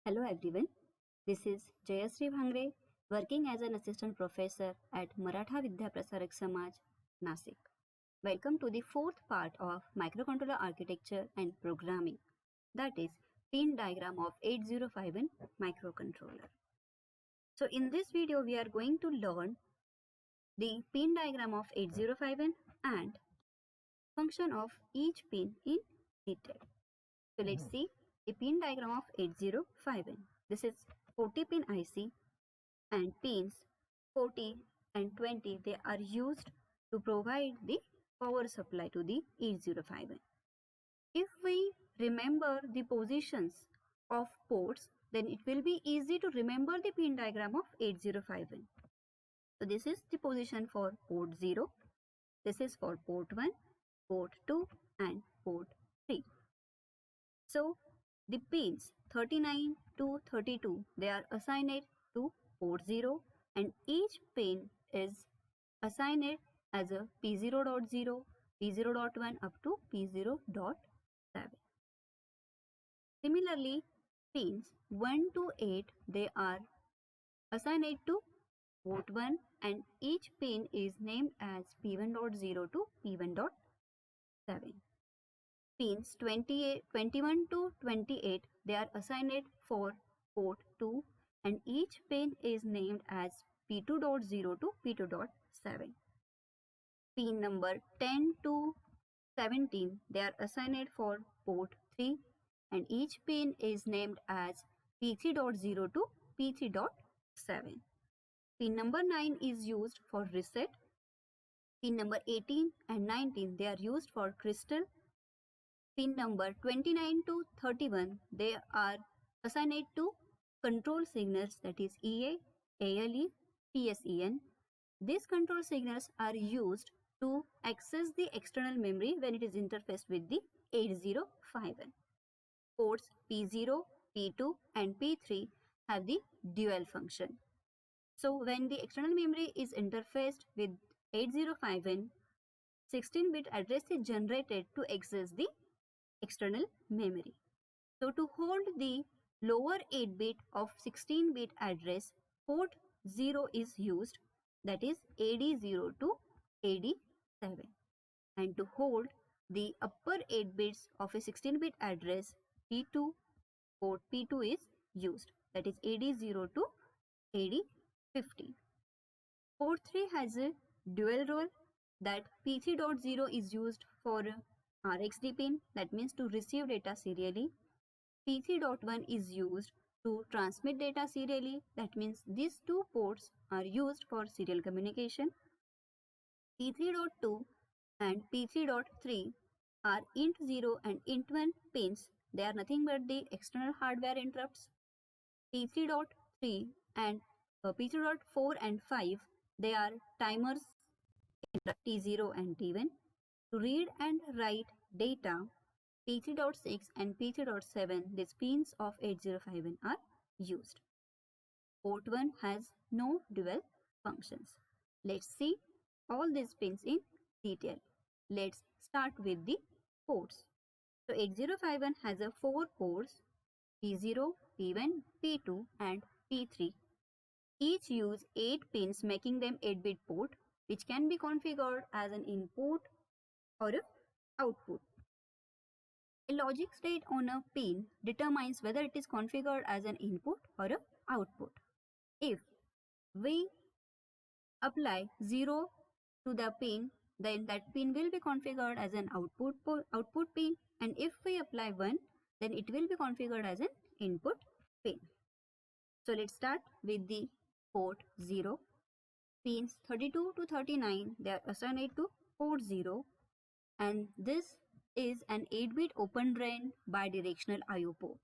Hello everyone, this is Jayashree Bhangre, working as an assistant professor at Maratha Vidya Prasarak Samaj, Nasik. Welcome to the fourth part of microcontroller architecture and programming, that is pin diagram of 8051 microcontroller. So in this video we are going to learn the pin diagram of 8051 and function of each pin in detail. So let's see the pin diagram of 8051. This is 40 pin IC and pins 40 and 20, they are used to provide the power supply to the 8051. If we remember the positions of ports, then it will be easy to remember the pin diagram of 8051. So this is the position for port 0, this is for port 1, port 2 and port 3. So the pins 39 to 32, they are assigned to port 0 and each pin is assigned as a P0.0, P0.1 up to P0.7. Similarly, pins 1 to 8, they are assigned to port 1 and each pin is named as P1.0 to P1.7. Pins 21 to 28, they are assigned for port 2 and each pin is named as P2.0 to P2.7. Pin number 10 to 17, they are assigned for port 3 and each pin is named as P3.0 to P3.7. Pin number 9 is used for reset. Pin number 18 and 19, they are used for crystal. Pin number 29 to 31, they are assigned to control signals, that is EA, ALE, PSEN. These control signals are used to access the external memory when it is interfaced with the 8051. Ports P0, P2 and P3 have the dual function. So when the external memory is interfaced with 8051, 16-bit address is generated to access the external memory. So to hold the lower 8-bit of 16-bit address, port 0 is used, that is AD0 to AD7. And to hold the upper 8 bits of a 16-bit address, P2, port P2 is used, that is AD0 to AD15. Port 3 has a dual role, that P3.0 is used for RxD pin, that means to receive data serially. P3.1 is used to transmit data serially, that means these two ports are used for serial communication. P3.2 and P3.3 are int0 and int1 pins, they are nothing but the external hardware interrupts. P3.3 and P3.4 and 5, they are timers T0 and T1. To read and write data, P3.6 and P3.7, these pins of 8051 are used. Port 1 has no dual functions. Let's see all these pins in detail. Let's start with the ports. So 8051 has a 4 ports, P0, P1, P2 and P3. Each use 8 pins, making them 8-bit port, which can be configured as an input or an output. A logic state on a pin determines whether it is configured as an input or an output. If we apply 0 to the pin, then that pin will be configured as an output pin, and if we apply 1, then it will be configured as an input pin. So let's start with the port 0. Pins 32 to 39, they are assigned to port 0, and this is an 8-bit open drain bidirectional IO port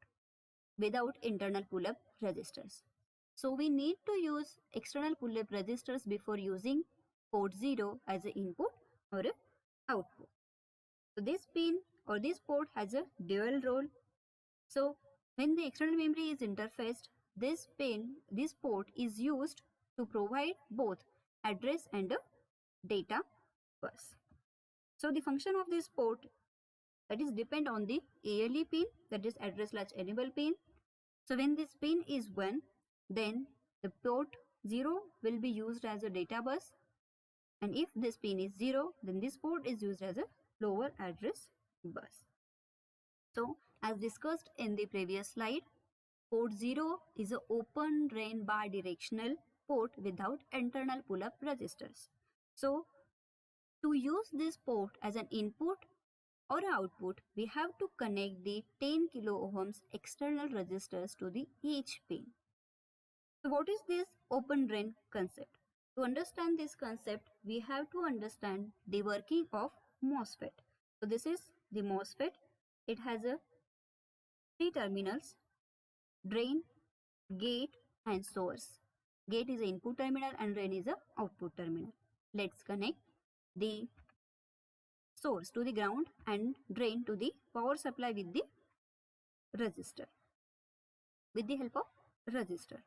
without internal pull-up registers. So we need to use external pull-up registers before using port 0 as an input or an output. So this pin or this port has a dual role. So when the external memory is interfaced, this port is used to provide both address and a data bus. So the function of this port, that is depend on the ALE pin, that is address latch enable pin, So when this pin is 1, then the port 0 will be used as a data bus, and if this pin is 0, then this port is used as a lower address bus. So as discussed in the previous slide, port 0 is an open drain bidirectional port without internal pull-up resistors. So to use this port as an input or output, we have to connect the 10 kilo ohms external resistors to the each pin. So what is this open drain concept? To understand this concept, we have to understand the working of MOSFET. So this is the MOSFET. It has a 3 terminals: drain, gate and source. Gate is the input terminal and drain is the output terminal. Let's connect the source to the ground and drain to the power supply with the resistor, with the help of resistor.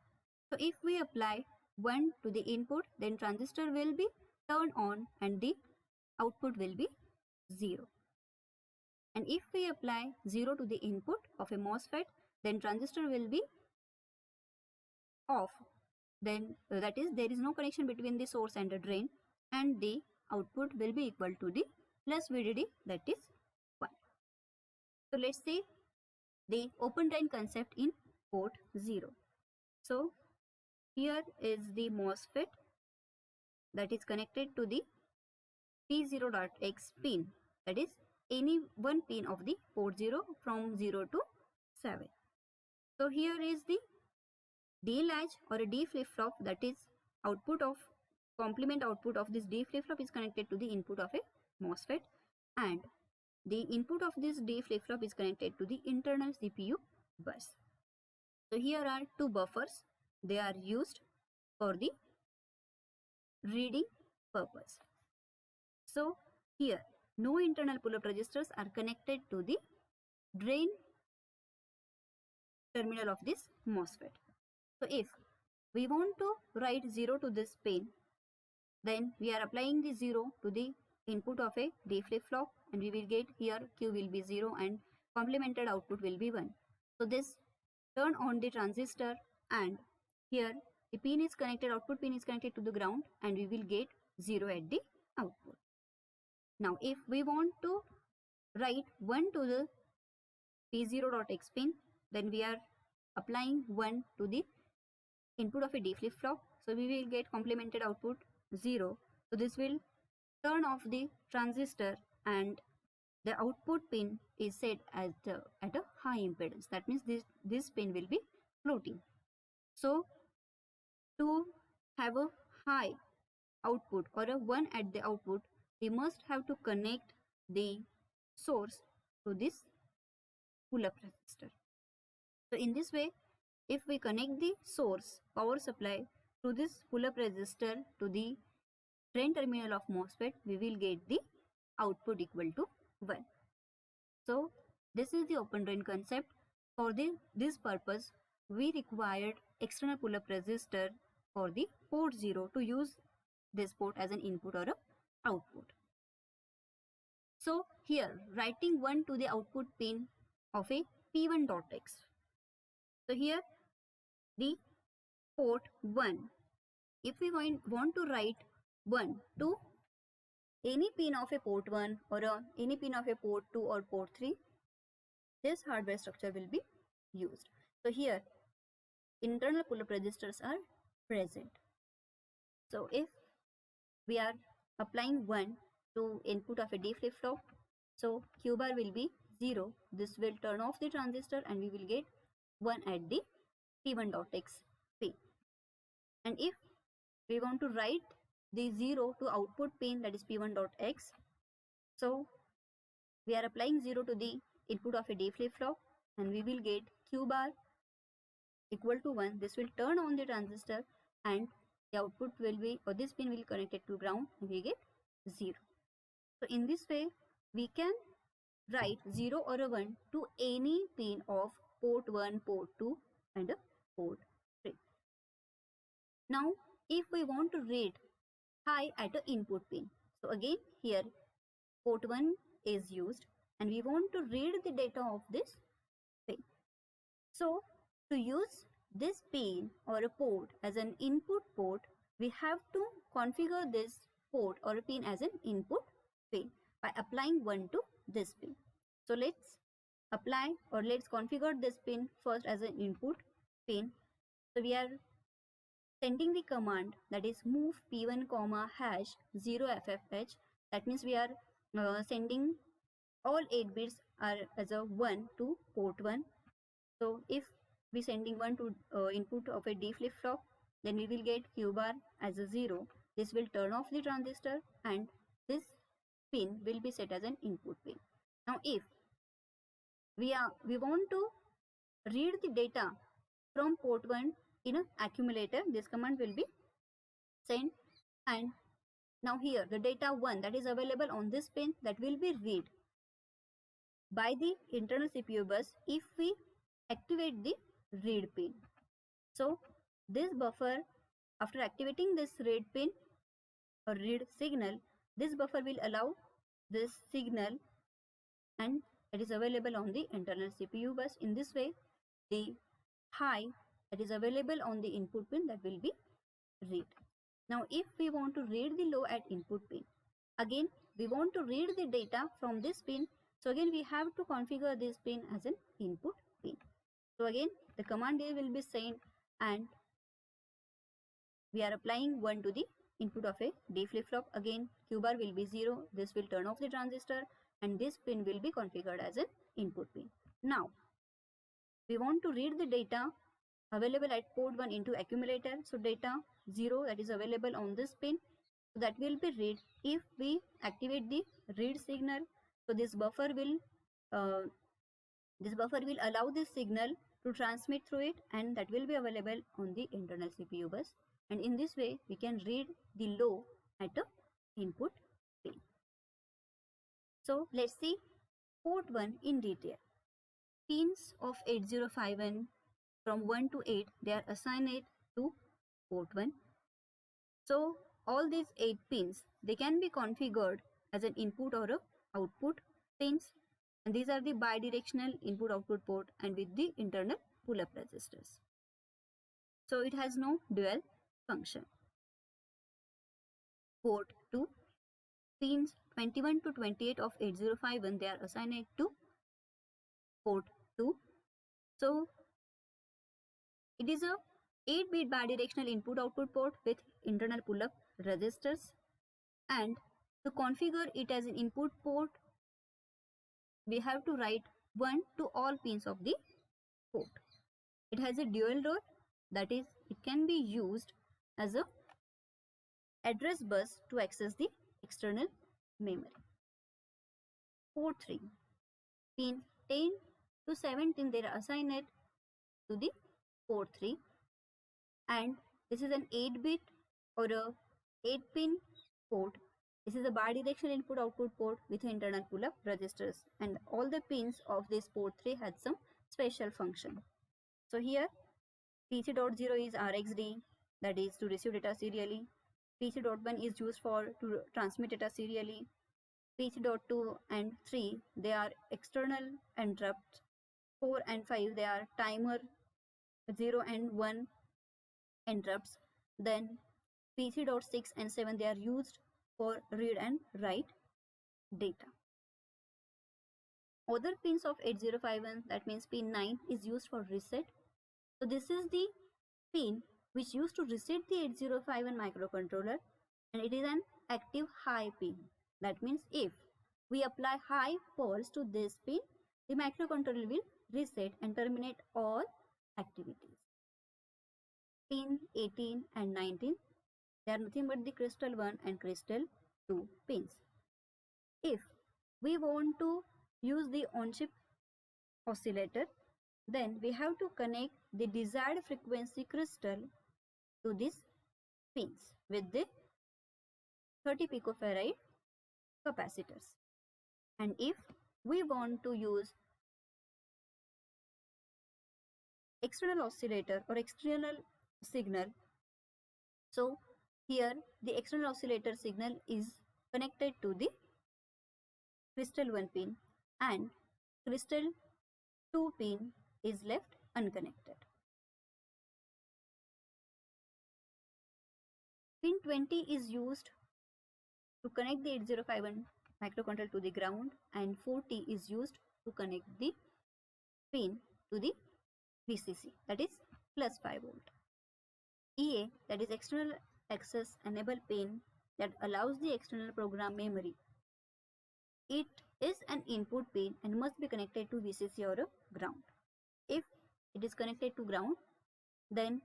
So if we apply 1 to the input, then transistor will be turned on and the output will be 0. And if we apply 0 to the input of a MOSFET, then transistor will be off. Then that is, there is no connection between the source and the drain, and the output will be equal to the plus VDD, that is 1. So let's see the open drain concept in port 0. So here is the MOSFET that is connected to the P0.X pin, that is any one pin of the port 0 from 0 to 7. So here is the D latch or a D flip-flop, that is output of complement output of this D flip-flop is connected to the input of a MOSFET, and the input of this D flip-flop is connected to the internal CPU bus. So here are two buffers. They are used for the reading purpose. So here no internal pull-up resistors are connected to the drain terminal of this MOSFET. So if we want to write 0 to this pin, then we are applying the 0 to the input of a D flip-flop, and we will get here Q will be 0 and complemented output will be 1. So this turn on the transistor, and here the pin is connected, output pin is connected to the ground, and we will get 0 at the output. Now if we want to write 1 to the P0.X pin, then we are applying 1 to the input of a D flip-flop. So we will get complemented output 0. So this will turn off the transistor, and the output pin is set at a high impedance. That means this pin will be floating. So to have a high output or a 1 at the output, we must have to connect the source to this pull-up resistor. So in this way, if we connect the source power supply to this pull-up resistor to the drain terminal of MOSFET, we will get the output equal to 1. So this is the open drain concept. For this purpose, we required external pull-up resistor for the port 0 to use this port as an input or a output. So here writing 1 to the output pin of a P1.X. So here the port 1, if we want to write 1 to any pin of a port 1 or any pin of a port 2 or port 3, this hardware structure will be used. So here internal pull-up resistors are present. So if we are applying 1 to input of a D flip-flop, so Q bar will be 0. This will turn off the transistor and we will get 1 at the P1.X pin. And if we want to write the 0 to output pin, that is P1.X, so we are applying 0 to the input of a D flip-flop and we will get Q bar equal to 1. This will turn on the transistor and the output will be, or this pin will connected to ground, and we get 0. So in this way we can write 0 or a 1 to any pin of port 1, port 2 and a port 3. Now if we want to read high at a input pin, so again here port 1 is used and we want to read the data of this pin. So To use this pin or a port as an input port, we have to configure this port or a pin as an input pin by applying 1 to this pin. So let's apply or let's configure this pin first as an input pin. So we are sending the command, that is move p1 comma hash 0ffh. That means we are sending all 8 bits are as a 1 to port 1. So if we sending 1 to input of a D flip-flop, then we will get Q bar as a 0. This will turn off the transistor and this pin will be set as an input pin. Now if we want to read the data from port 1 in an accumulator, this command will be sent, and now here the data 1 that is available on this pin, that will be read by the internal CPU bus if we activate the read pin. So this buffer, after activating this read pin or read signal, this buffer will allow this signal and it is available on the internal CPU bus. In this way, the high that is available on the input pin, that will be read. Now if we want to read the low at input pin, again we want to read the data from this pin, so again we have to configure this pin as an input pin. So again the command here will be sent and we are applying 1 to the input of a D flip-flop. Again Q bar will be 0, this will turn off the transistor and this pin will be configured as an input pin. Now we want to read the data available at port 1 into accumulator. So data 0 that is available on this pin, so that will be read if we activate the read signal. So this buffer will allow this signal to transmit through it, and that will be available on the internal CPU bus, and in this way we can read the low at the input pin. So let's see port 1 in detail. Pins of 8051 from 1 to 8, they are assigned to port 1. So all these 8 pins, they can be configured as an input or a output pins, and these are the bidirectional input output port and with the internal pull-up resistors. So it has no dual function. Port 2, pins 21 to 28 of 8051, they are assigned to port 2. So it is a 8-bit bidirectional input output port with internal pull-up resistors, and to configure it as an input port, we have to write 1 to all pins of the port. It has a dual role, that is it can be used as a address bus to access the external memory. Port 3, pin 10 to 17, they are assigned to the port 3, and this is an 8-bit or a 8-pin port. This is a bidirectional input output port with internal pull-up resistors, and all the pins of this port 3 had some special function. So here PC.0 is RxD, that is to receive data serially. PC.1 is used for to transmit data serially. PC.2 and 3, they are external interrupts. 4 and 5, they are timer 0 and 1 interrupts. Then PC.6 and 7, they are used for read and write data. Other pins of 8051, that means pin 9 is used for reset. So this is the pin which used to reset the 8051 microcontroller, and it is an active high pin. That means if we apply high pulse to this pin, the microcontroller will reset and terminate all activities. Pin 18 and 19, they are nothing but the crystal 1 and crystal 2 pins. If we want to use the on-chip oscillator, then we have to connect the desired frequency crystal to these pins with the 30 picofarad capacitors. And if we want to use external oscillator or external signal, so here the external oscillator signal is connected to the crystal 1 pin and crystal 2 pin is left unconnected. Pin 20 is used to connect the 8051 microcontroller to the ground, and 40 is used to connect the pin to the VCC, that is plus 5 volt. EA, that is external access enable pin, that allows the external program memory. It is an input pin and must be connected to VCC or a ground. If it is connected to ground, then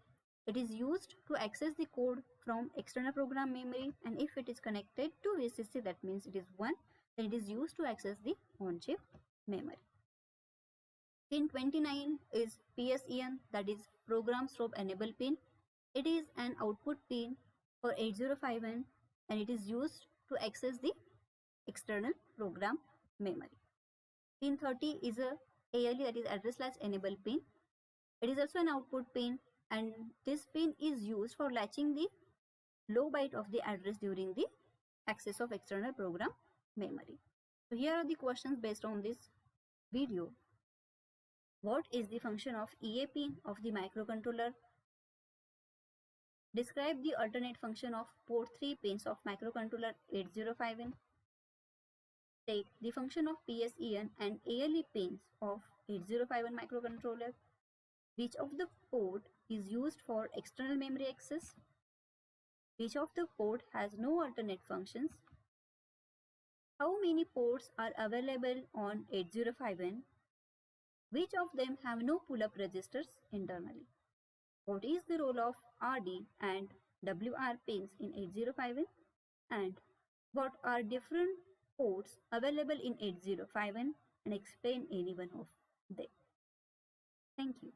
it is used to access the code from external program memory, and if it is connected to VCC, that means it is 1, then it is used to access the on-chip memory. Pin 29 is PSEN, that is program strobe enable pin. It is an output pin for 8051 and it is used to access the external program memory. Pin 30 is a ALE, that is address latch enable pin. It is also an output pin, and this pin is used for latching the low byte of the address during the access of external program memory. So here are the questions based on this video. What is the function of EA pin of the microcontroller? Describe the alternate function of port 3 pins of microcontroller 8051. State the function of PSEN and ALE pins of 8051 microcontroller. Which of the port is used for external memory access? Which of the port has no alternate functions? How many ports are available on 8051? Which of them have no pull-up registers internally? What is the role of RD and WR pins in 8051? And what are different ports available in 8051, and explain any one of them. Thank you.